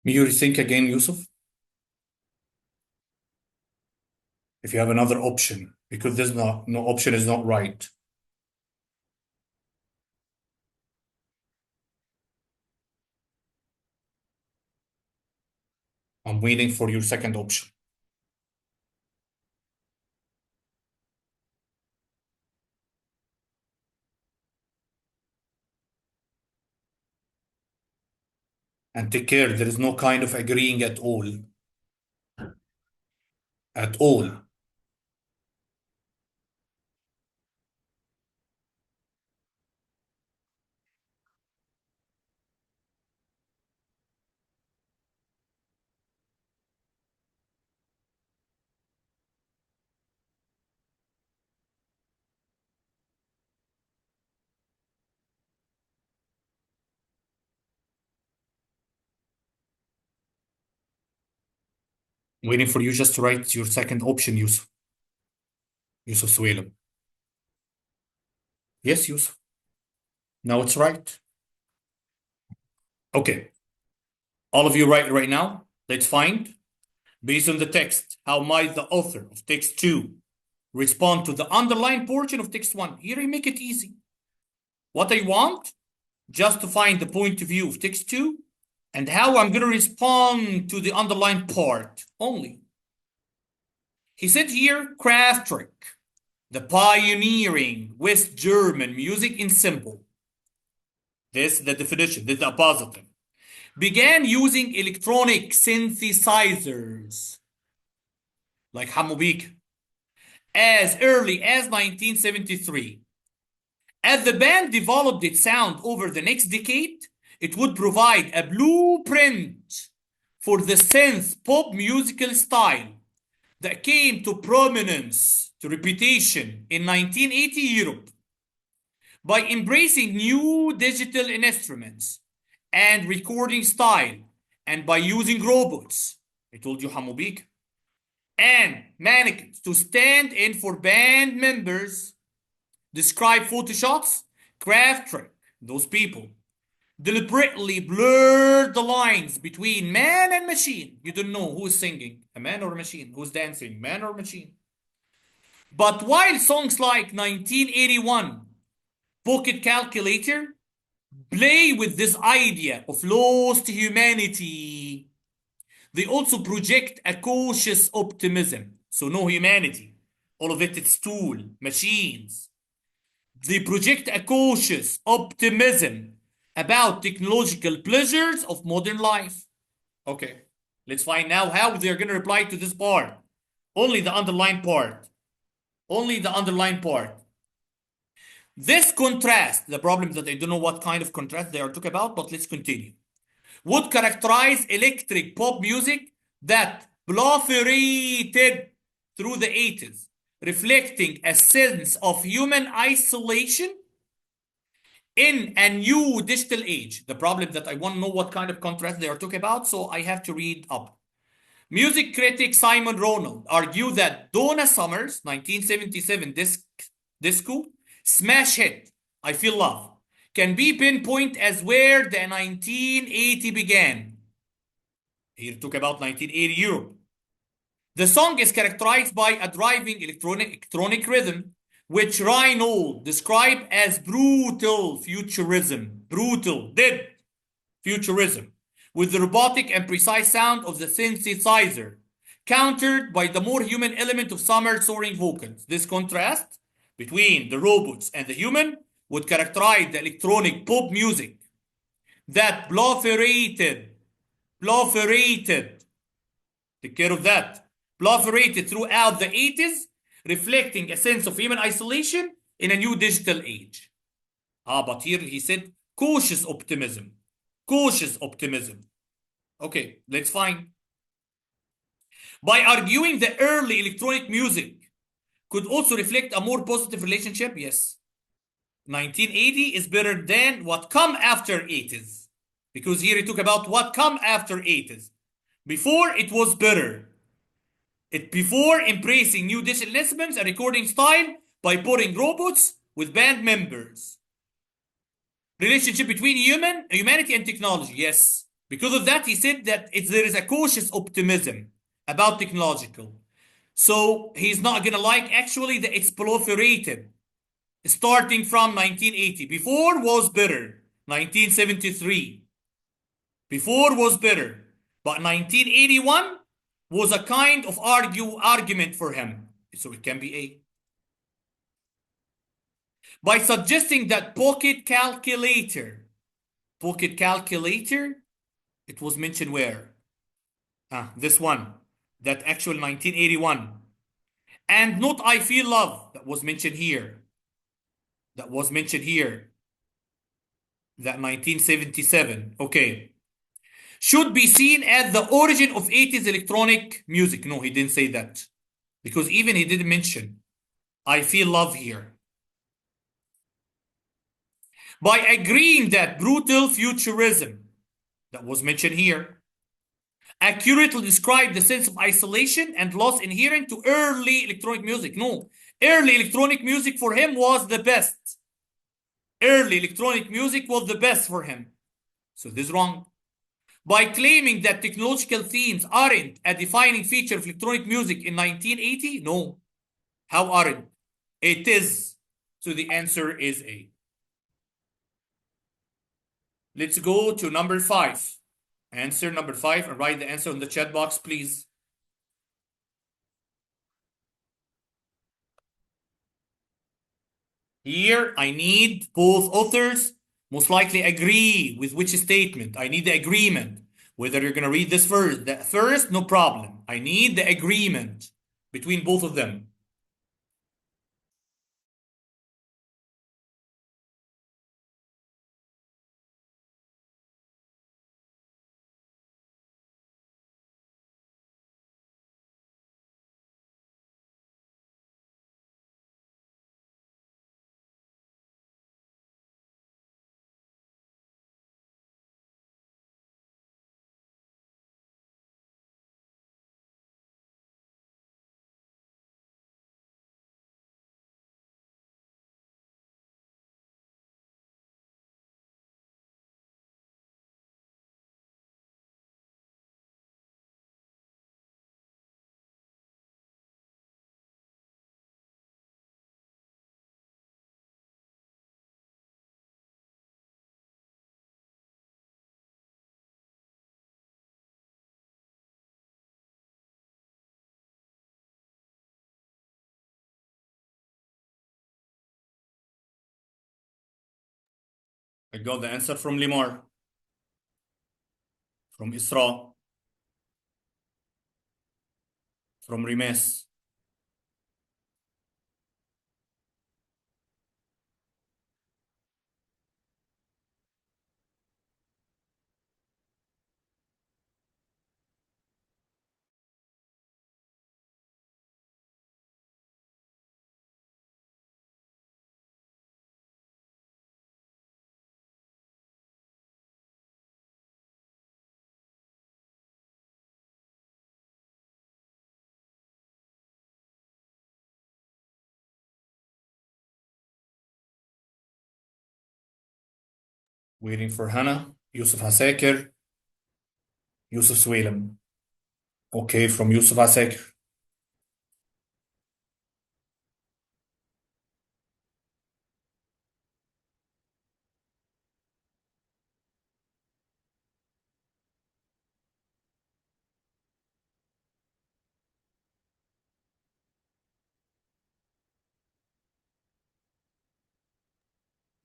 You rethink again, Yusuf, if you have another option, because there's no option is not right. I'm waiting for your second option. And take care, there is no kind of agreeing at all. At all. Waiting for you just to write your second option, Yusuf. Yusuf Suelem. Yes, Yusuf. Now it's right. Okay. All of you right now. Let's find, based on the text, how might the author of text 2 respond to the underlined portion of text 1. Here I make it easy. What I want, just to find the point of view of text 2 and how I'm going to respond to the underlined part only. He said here, Kraftwerk, the pioneering West German music ensemble. This is the definition, this is the positive. Began using electronic synthesizers like Hamubik as early as 1973. As the band developed its sound over the next decade, it would provide a blueprint for the synth pop musical style that came to prominence, to reputation in 1980 Europe. By embracing new digital instruments and recording style, and by using robots, I told you Hamubik, and mannequins to stand in for band members, describe photoshots, Kraftwerk, those people, deliberately blurred the lines between man and machine. You don't know who is singing, a man or a machine, who's dancing, man or machine. But while songs like 1981, Pocket Calculator, play with this idea of lost humanity, they also project a cautious optimism. So no humanity. All of it, it's tool, machines. They project a cautious optimism about technological pleasures of modern life. Okay, let's find now how they're going to reply to this part. Only the underlined part. Only the underlined part. This contrast, the problem that I don't know what kind of contrast they are talking about, but let's continue, would characterize electric pop music that proliferated through the 80s, reflecting a sense of human isolation in a new digital age. The problem that I want to know what kind of contrast they are talking about, so I have to read up. Music critic Simon Ronald argued that Donna Summer's 1977 disco smash hit, I Feel Love, can be pinpointed as where the 1980 began. Here talk about 1980 Europe. The song is characterized by a driving electronic rhythm, which Reinhold described as brutal futurism. Brutal, dead futurism, with the robotic and precise sound of the synthesizer, countered by the more human element of Summer's soaring vocals. This contrast between the robots and the human would characterize the electronic pop music that proliferated, take care of that, proliferated throughout the 80s, reflecting a sense of human isolation in a new digital age. But here he said cautious optimism. Cautious optimism. Okay, let's find. By arguing the early electronic music could also reflect a more positive relationship, yes. 1980 is better than what come after 80s. Because here he talk about what come after 80s. Before it was better. Before embracing new digital instruments and recording style by putting robots with band members. Relationship between humanity and technology, yes. Because of that, he said that there is a cautious optimism about technological. So he's not gonna like actually that it's proliferated starting from 1980. Before was better. 1973. Before was better. But 1981 was a kind of argument for him. So it can be A. By suggesting that pocket calculator, it was mentioned where? This one, that actual 1981. And not I feel love, that was mentioned here. That was mentioned here. That 1977. Okay. Should be seen as the origin of 80s electronic music. No, he didn't say that. Because even he didn't mention I feel love here. By agreeing that brutal futurism, that was mentioned here, accurately describe the sense of isolation and loss inherent to early electronic music. No, early electronic music for him was the best. Early electronic music was the best for him. So this is wrong. By claiming that technological themes aren't a defining feature of electronic music in 1980? No. How aren't? It is. So the answer is A. Let's go to number 5. Answer number 5 and write the answer in the chat box, please. Here, I need both authors most likely agree with which statement. I need the agreement. Whether you're going to read this first, no problem. I need the agreement between both of them. I got the answer from Limar, from Isra, from Rimes. Waiting for Hannah, Yusuf Hasakir, Yusuf Swalem. Okay, from Yusuf Hasakir.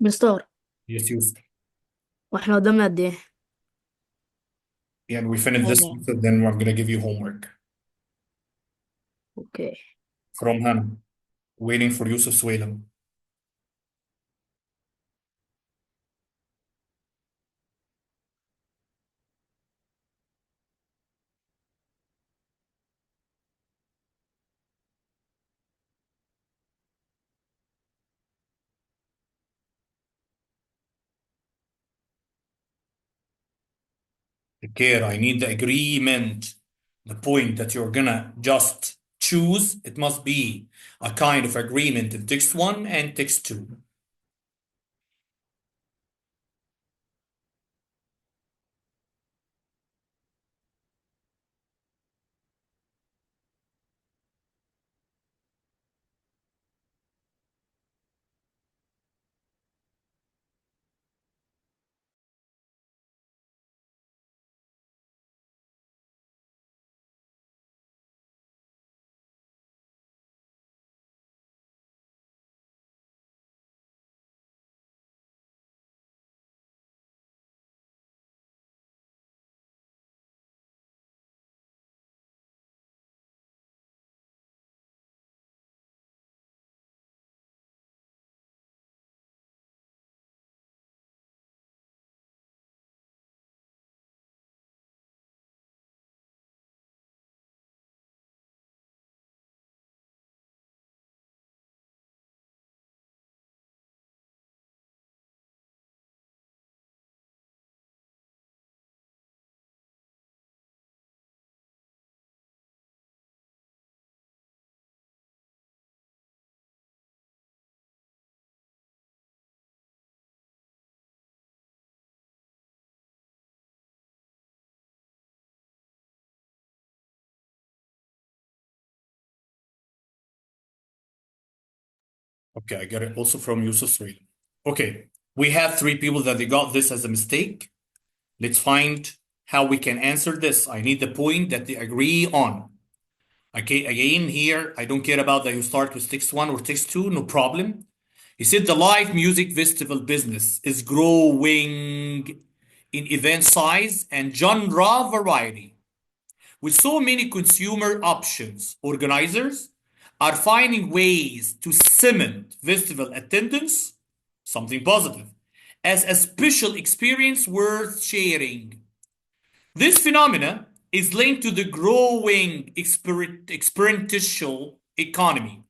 مستر، Yes, Yusuf. واحنا قدامنا قد ايه؟ And we finish this, حاجة. then we're going to give you homework. اوكي. From Hannah, waiting for Yusuf Swalem. Care, I need the agreement. The point that you're gonna just choose, it must be a kind of agreement in text 1 and text 2. Okay, I get it also from Yusuf Sweet. Okay, we have three people that they got this as a mistake. Let's find how we can answer this. I need the point that they agree on. Okay, again, here, I don't care about that you start with text one or text two, no problem. He said the live music festival business is growing in event size and genre variety. With so many consumer options, organizers are finding ways to cement festival attendance, something positive, as a special experience worth sharing. This phenomena is linked to the growing experiential economy.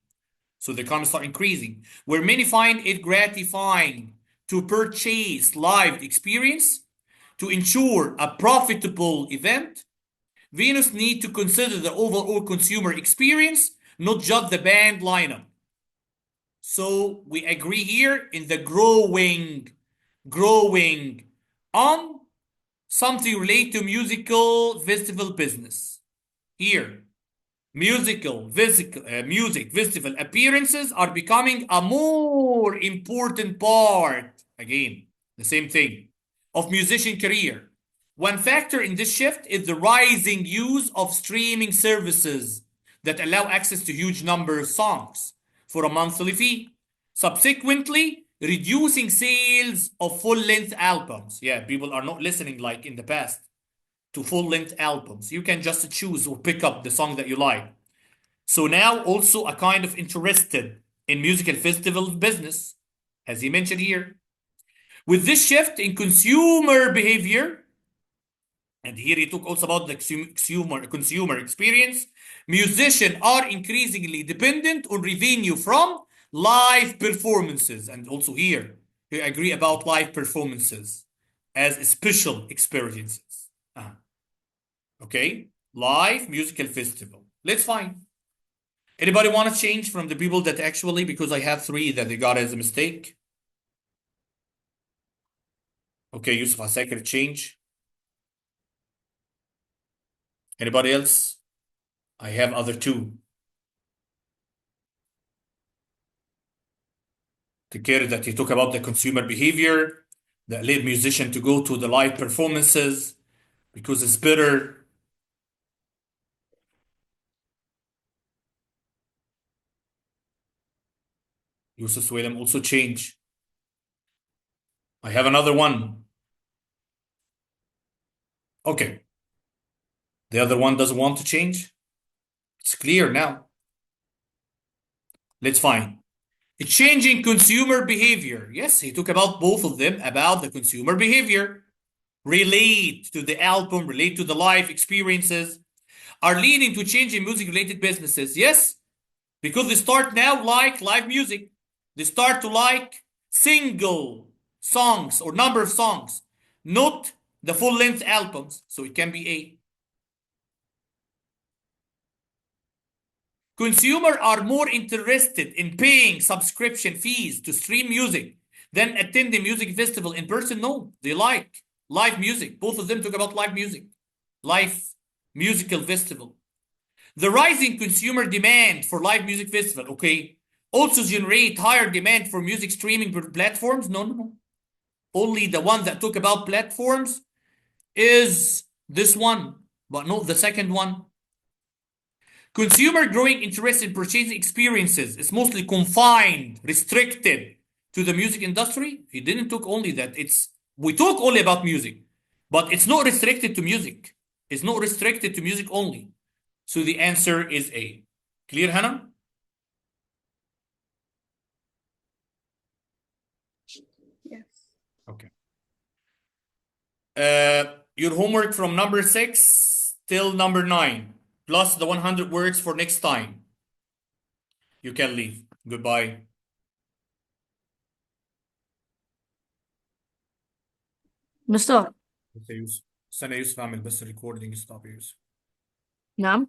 So the economy start increasing, where many find it gratifying to purchase live experience to ensure a profitable event. Venus need to consider the overall consumer experience, not just the band lineup. So we agree here in the growing on something related to musical festival business. Here, music festival appearances are becoming a more important part, again, the same thing, of musician career. One factor in this shift is the rising use of streaming services that allow access to huge number of songs for a monthly fee, subsequently reducing sales of full-length albums. Yeah, people are not listening like in the past to full-length albums. You can just choose or pick up the song that you like. So now also a kind of interested in musical festival business, as he mentioned here. With this shift in consumer behavior, and here he talk also about the consumer experience, musicians are increasingly dependent on revenue from live performances. And also here, we agree about live performances as special experiences. Okay, live musical festival. Let's find. Anybody want to change from the people that actually, because I have three that they got as a mistake? Okay, Yusuf, a second change. Anybody else? I have other two. Take care that you talk about the consumer behavior that led musician to go to the live performances because it's better. Yusuf William also change. I have another one. Okay. The other one doesn't want to change. It's clear now. Let's find. Changing consumer behavior. Yes, he talked about both of them, about the consumer behavior. Relate to the album, relate to the live experiences, are leading to change in music-related businesses. Yes, because they start now like live music. They start to like single songs or number of songs, not the full-length albums. So it can be A. Consumers are more interested in paying subscription fees to stream music than attending music festival in person. No, they like live music. Both of them talk about live music, live musical festival. The rising consumer demand for live music festival, okay, also generate higher demand for music streaming platforms. No, no, no. Only the one that talk about platforms is this one, but not the second one. Consumer growing interest in purchasing experiences is mostly confined, restricted to the music industry. He didn't talk only that. We talk only about music, but it's not restricted to music. It's not restricted to music only. So the answer is A. Clear, Hannah? Yes. Okay. Your homework from number 6 till number 9, plus the 100 words for next time. You can leave. Goodbye. مستر. استنى يا يوسف اعمل بس ريكوردينج ستوب يا يوسف. نعم.